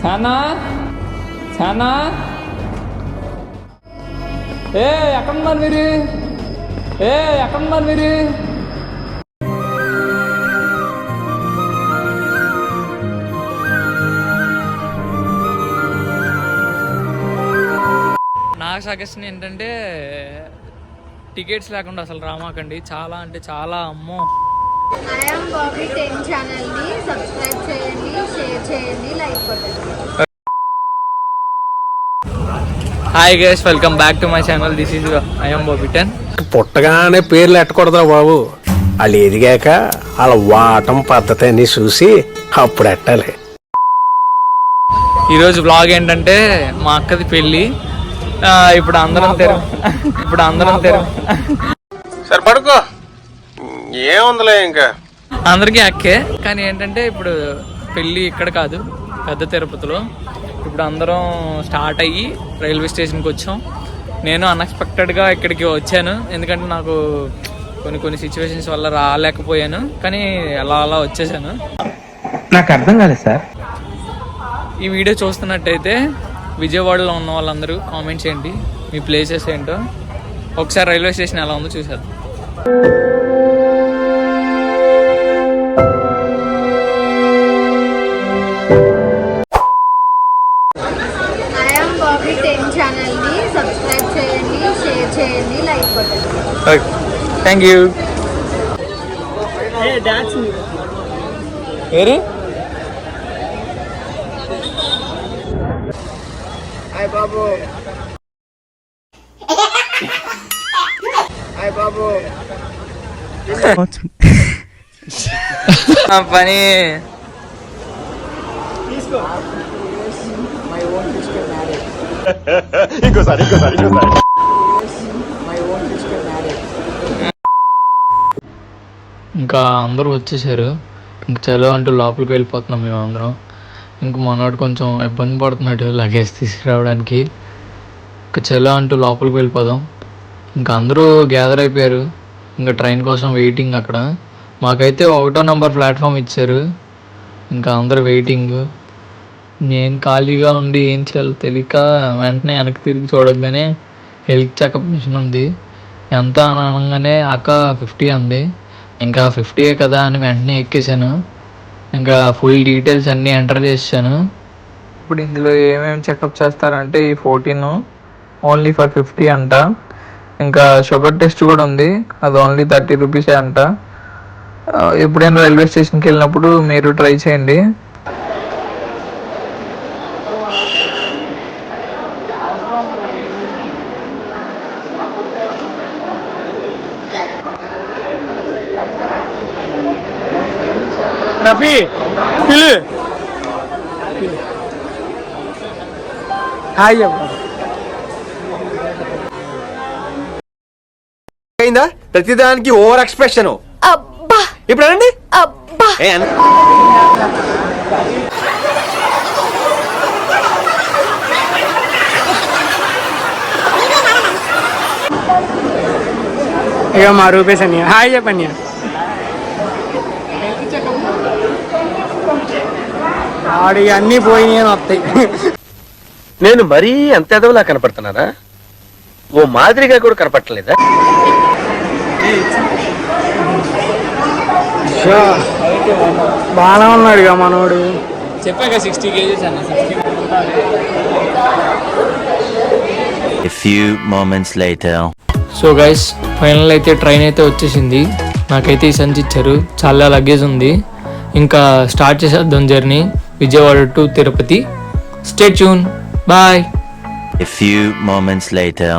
చానా చానా ఎక్కడున్నారు మీరు? ఎక్కడున్నారు మీరు? నాకు సజెషన్ ఏంటంటే టికెట్స్ లేకుండా అసలు రామాకండి. చాలా అంటే చాలా అమ్మో. ఐఎమ్ బాబీ 10 ఛానల్ని సబ్స్క్రైబ్ చేయండి, షేర్ చేయండి, లైక్ కొట్టండి. Hi guys, welcome back to my channel. This is I'm Bobby 10. పుట్టగానే పేర్లు ఎట్టకూడదురా బాబు. వాళ్ళు ఎదిగాక వాళ్ళ వాటం పద్ధతి అని చూసి అప్పుడు ఎట్టాలి. ఈరోజు బ్లాగ్ ఏంటంటే మా అక్కది పెళ్ళి. ఇప్పుడు అందరం సరే పడుకో, ఏముందిలే ఇంకా అందరికీ అక్కే. కానీ ఏంటంటే ఇప్పుడు పెళ్ళి ఇక్కడ కాదు, పెద్ద తిరుపతిలో. ఇప్పుడు అందరం స్టార్ట్ అయ్యి రైల్వే స్టేషన్కి వచ్చాం. నేను అన్ఎక్స్పెక్టెడ్గా ఇక్కడికి వచ్చాను, ఎందుకంటే నాకు కొన్ని సిచ్యువేషన్స్ వల్ల రాలేకపోయాను. కానీ అలా వచ్చేసాను. నాకు అర్థం కాలేదు సార్. ఈ వీడియో చూస్తున్నట్టయితే విజయవాడలో ఉన్న వాళ్ళందరూ కామెంట్ చేయండి మీ ప్లేసెస్ ఏంటో. ఒకసారి రైల్వే స్టేషన్ ఎలా ఉందో చూసేద్దాం. ఐఎమ్ బాబీ 10 ఛానల్ని సబ్స్క్రైబ్ చేయండి, షేర్ చేయండి, లైక్ కొట్టండి. Thank you. వేరే హాయ్ బాబు, హాయ్ బాబు. పని ఇంకోసారి ఇంకా అందరూ వచ్చేసారు. ఇంక చలో అంటూ లోపలికి వెళ్ళిపోతున్నాం మేము అందరం. ఇంక మనోడు కొంచెం ఇబ్బంది పడుతున్నాడు లగేజ్ తీసుకురావడానికి. ఇంకా చలో అంటూ లోపలికి వెళ్ళిపోదాం. ఇంకా అందరూ గ్యాదర్ అయిపోయారు. ఇంకా ట్రైన్ కోసం వెయిటింగ్ అక్కడ. మాకైతే 1వ నెంబర్ ప్లాట్ఫామ్ ఇచ్చారు. ఇంకా అందరూ వెయిటింగ్. నేను ఖాళీగా ఉండి ఏం చేయాలో తెలియక వెంటనే వెనక్కి తిరిగి చూడగానే హెల్త్ చెకప్ మిషన్ ఉంది. ఎంత అని అనగానే అక్క 50 అంది. ఇంకా 50 కదా అని వెంటనే ఎక్కేసాను. ఇంకా ఫుల్ డీటెయిల్స్ అన్నీ ఎంటర్ చేశాను. ఇప్పుడు ఇందులో ఏమేమి చెకప్ చేస్తారంటే ఈ 14 ఓన్లీ ఫర్ 50 అంట. ఇంకా షుగర్ టెస్ట్ కూడా ఉంది, అది ఓన్లీ 30 రూపీసే అంట. ఎప్పుడైనా రైల్వే స్టేషన్కి వెళ్ళినప్పుడు మీరు ట్రై చేయండి. రఫీ పిలు. హాయ్ అయిందా? ప్రతిదానికి ఓవర్ ఎక్స్ప్రెషన్. ఇప్పుడు అనండి. ఇక మా రూపేష్ అని హాయ్ చెప్పండి. ఆడి అన్నీ పోయినాయి వస్తాయి. నేను మరీ అంత ఎదవలా కనపడుతున్నారా? ఓ మాదిరిగా కూడా కనపడలేదా? బాగా ఉన్నాడు ఇక మనోడు. చెప్పాక 60 kgs అన్న. A few moments later. So guys, final అయితే ట్రైన్ అయితే వచ్చేసింది. నాకైతే ఈ సంచి ఇచ్చారు, చాలా లగేజ్ ఉంది. ఇంకా స్టార్ట్ చేసేద్దాం journey Vijayawada to Tirupati. Stay tune, bye. A few moments later.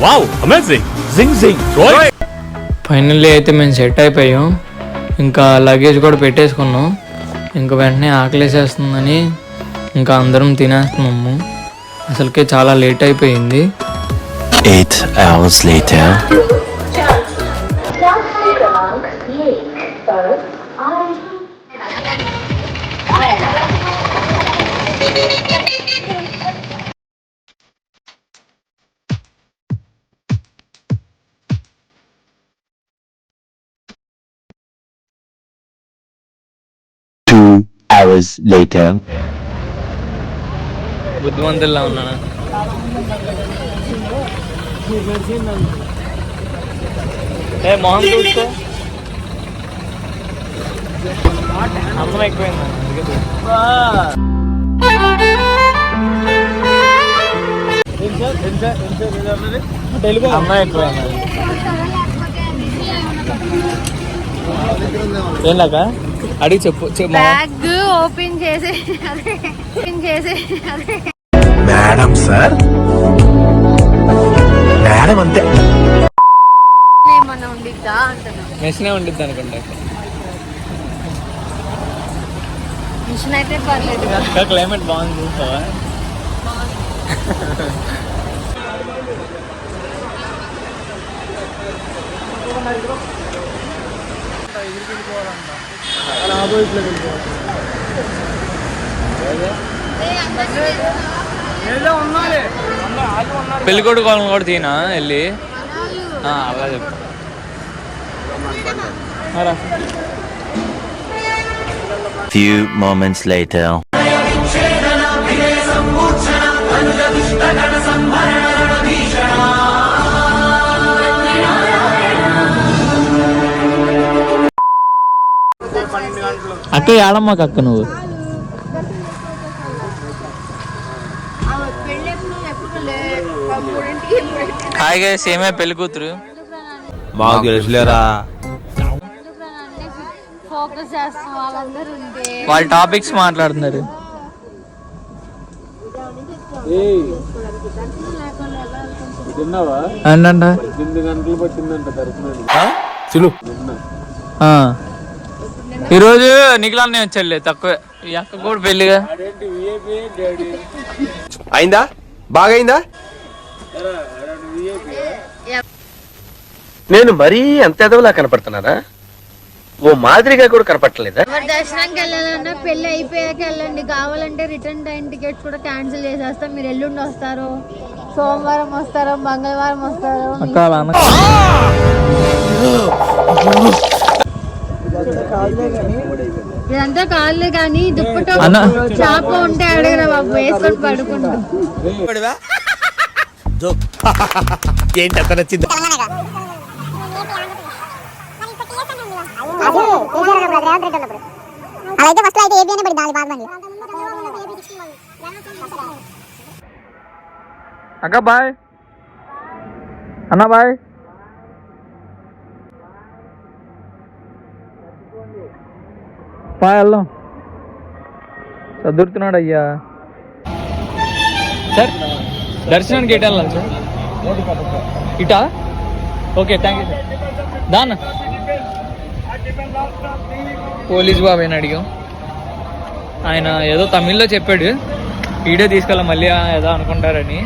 Wow, amazing. Zing zing. Finally అయితే మేము సెట్ అయిపోయాం. ఇంకా లగేజ్ కూడా పెట్టేసుకున్నాం. ఇంకా వెంటనే ఆకలేసేస్తుందని ఇంకా అందరం తినేస్తున్నాము. అసలుకే చాలా లేట్ అయిపోయింది. 8 hours later. hours later. బుద్ధిమంతుల్లా ఉన్నాను. ఏ మొహం చూసుకో, అన్నం ఎక్కువైంది. అన్నం ఎక్కువైంది. ఏంలాక అడిగి చెప్పు. బ్యాగ్ ఓపెన్ చేసి అదే మేడం సార్, మేడం అంతే. ఏమన్నా ఉండిద్దా అంటున్నా. మెషినే ఉండిద్ది అనుకుంటా. మిషన్ అయితే పర్లేదు కదా. ఇంకా క్లైమేట్ బాగుంది చూస్తావా? పెళ్ళికొడుకు వాళ్ళని కూడా తీనా వెళ్ళి అలా చెప్పు. Few moments later. అక్క ఏడమ్మాక అక్క నువ్వు? హాయ్ గైస్, ఏమే పెళ్లి కూతురు? మాకు తెలుసులేరా. ఫోకస్ చేస్తాం వాళ్ళందరూ ఉంటే. వాళ్ళ టాపిక్స్ మాట్లాడుతున్నారు. ఏంటంట ఈరోజు నిఖిలాన్ని వచ్చాడులే తక్కువే. ఈ అక్క కూడా పెళ్లిగా అయిందా? బాగైందా? నేను మరీ అంత ఎదవలా కనపడుతున్నారా? ఓ మాదిరిగా కూడా కనపడలేదా? మరి దర్శనానికి వెళ్ళాలన్నా పెళ్లి అయిపోయాక వెళ్ళండి. కావాలంటే రిటర్న్ ట్రైన్ టికెట్స్ కూడా క్యాన్సిల్ చేసేస్తాం. మీరు ఎల్లుండి వస్తారు, సోమవారం వస్తారు, మంగళవారం వస్తారు. ఇదంతా కాదులే కానీ దుప్పటో చాప ఉంటే అడగరా బాబు, వేసుకొని పడుకుంటాం. ఏంటి అక్కడ వచ్చింది? అక్క బాయ్, అన్న బాయ్. బాయ్, వెళ్దాం. చదువుతున్నాడు అయ్యా. సార్ దర్శనానికి ఎటు వెళ్ళాలి సార్? ఇటా? Okay, thank you sir. దాన్న పోలీస్ బాబు అని అడిగాం. ఆయన ఏదో తమిళ్లో చెప్పాడు, వీడియో తీసుకెళ్ళాం మళ్ళీ ఏదో అనుకుంటారని.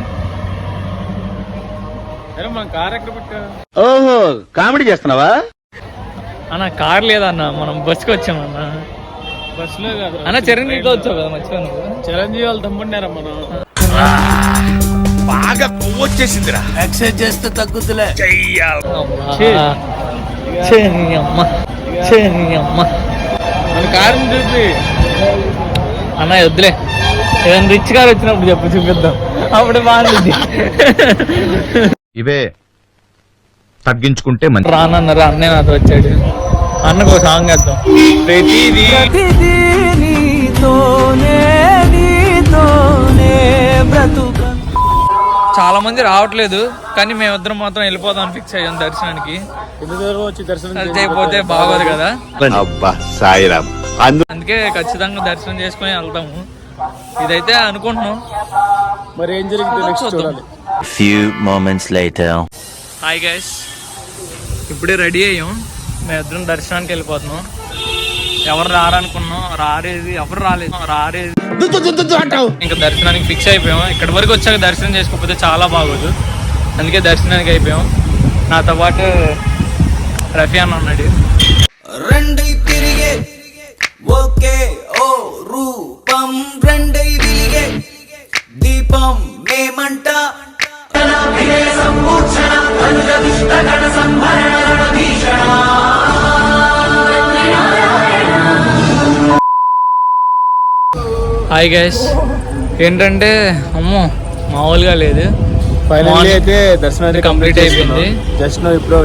మన కార్ ఎక్కడ పెట్టా? ఓహో, కామెడీ చేస్తున్నావా? అన్న కార్ లేదన్న, మనం బస్కి వచ్చామన్న. బస్సులో కాదు అన్న, చిరంజీవితో వచ్చావు కదా, మర్చిపోయాను. చిరంజీవి వాళ్ళు తమ్ముడినారా మనం. బాగా కొవ్వు వచ్చేసిందిరా. ఎక్సర్సైజ్ చేస్తే తగ్గుతులే. మన కారుని చూపి అన్న వద్దులే, ఏదైనా రిచ్ కార్ వచ్చినప్పుడు చెప్పు, చూపిద్దాం, అప్పుడు బాగుంటుంది. ఇవే తగ్గించుకుంటే మంచి. రానన్నారు, అన్నే నాతో వచ్చాడు. అన్నకు ఒక సాంగ్ వేద్దాం. చాలా మంది రావట్లేదు, కానీ మేమిద్దరం మాత్రం వెళ్ళిపోదాం ఫిక్స్ అయ్యాం దర్శనానికి. అయిపోతే బాగోదు కదా, అబ్బా సాయిరామ్. అందుకే ఖచ్చితంగా దర్శనం చేసుకుని వెళ్తాము. ఇదైతే అనుకుంటున్నాం, మరి ఏం జరుగుతుంది. Few moments later. Hi guys, ఇప్పుడే రెడీ అయ్యాం. మేమిద్దరం దర్శనానికి వెళ్ళిపోతున్నాం. ఎవరు రారనుకున్నాం, ఎవరు రాలేదు. ఇంకా దర్శనానికి ఫిక్స్ అయిపోయాం. ఇక్కడి వరకు వచ్చాక దర్శనం చేసుకోకపోతే చాలా బాగోదు, అందుకే దర్శనానికి అయిపోయాం. నాతో పాటు రఫీ అన్న ఉన్నాడు. రెండై తిరిగే ఒకే ఓ రూపం, రెండై విలిగే దీపం మేమంట. హాయ్ గైస్, ఏంటంటే అమ్మో మామూలుగా లేదు. ఫైనల్లీ అయితే దర్శనం అయితే కంప్లీట్ అయిపోయింది. జస్ట్ నువ్వు ఇప్పుడే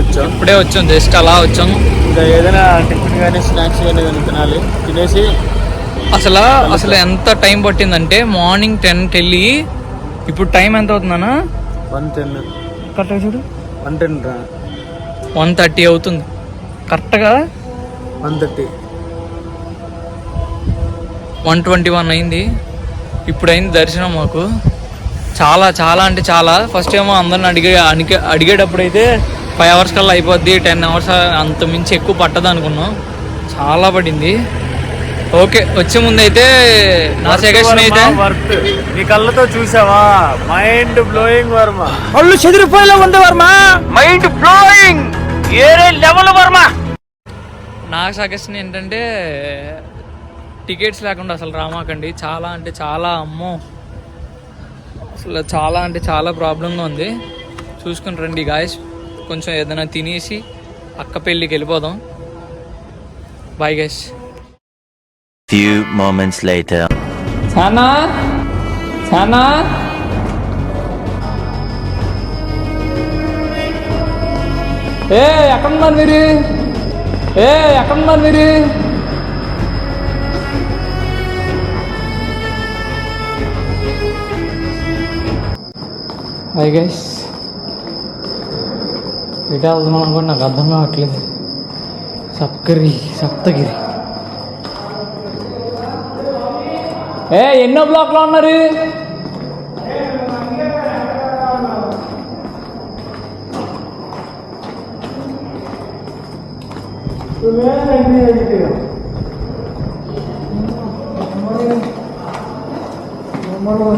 వచ్చాం. జస్ట్ అలా వచ్చాము. ఇంకా ఏదైనా టిఫిన్ కానీ స్నాక్స్ కానీ ఏదైనా తినాలి. తినేసి అసలు ఎంత టైం పట్టిందంటే మార్నింగ్ 10కి వెళ్ళి ఇప్పుడు టైం ఎంత అవుతుందన్నా 1:10 కరెక్ట్గా చూడు 1:10 1:30 అవుతుంది కరెక్ట్గా. 1:30 1:21 అయింది. ఇప్పుడు అయింది దర్శనం మాకు. చాలా చాలా అంటే చాలా. ఫస్ట్ ఏమో అందరిని అడిగేటప్పుడు అయితే 5 hours కల్లా అయిపోద్ది, 10 hours అంత మించి ఎక్కువ పట్టదు అనుకున్నాం. చాలా పడింది. ఓకే, వచ్చే ముందు అయితే నా సజెషన్ అయితే వర్త్. నీ కళ్ళతో చూసావా? Mind blowing Varma. కళ్ళు చెదిరిపోయేలా ఉంది వర్మ. మైండ్ బ్లోయింగ్ ఏరే లెవెల్ వర్మ. నా సజెషన్ ఏంటంటే టికెట్స్ లేకుండా అసలు రామాకండి. చాలా అంటే చాలా అమ్మో, అసలు చాలా అంటే చాలా ప్రాబ్లంగా ఉంది. చూసుకుని రండి గాయస్. కొంచెం ఏదైనా తినేసి అక్క పెళ్ళికి వెళ్ళిపోదాం. Bye guys. Few moments later. చానా ఎక్కడున్నారు మీరు? ఎక్కడున్నారు మీరు? హాయ్ గైస్, ఎటు వెళ్తున్నాం అనుకోండి నాకు అర్థం కావట్లేదు. సప్తగిరి. ఎన్నో బ్లాక్లో ఉన్నారు? Tomorrow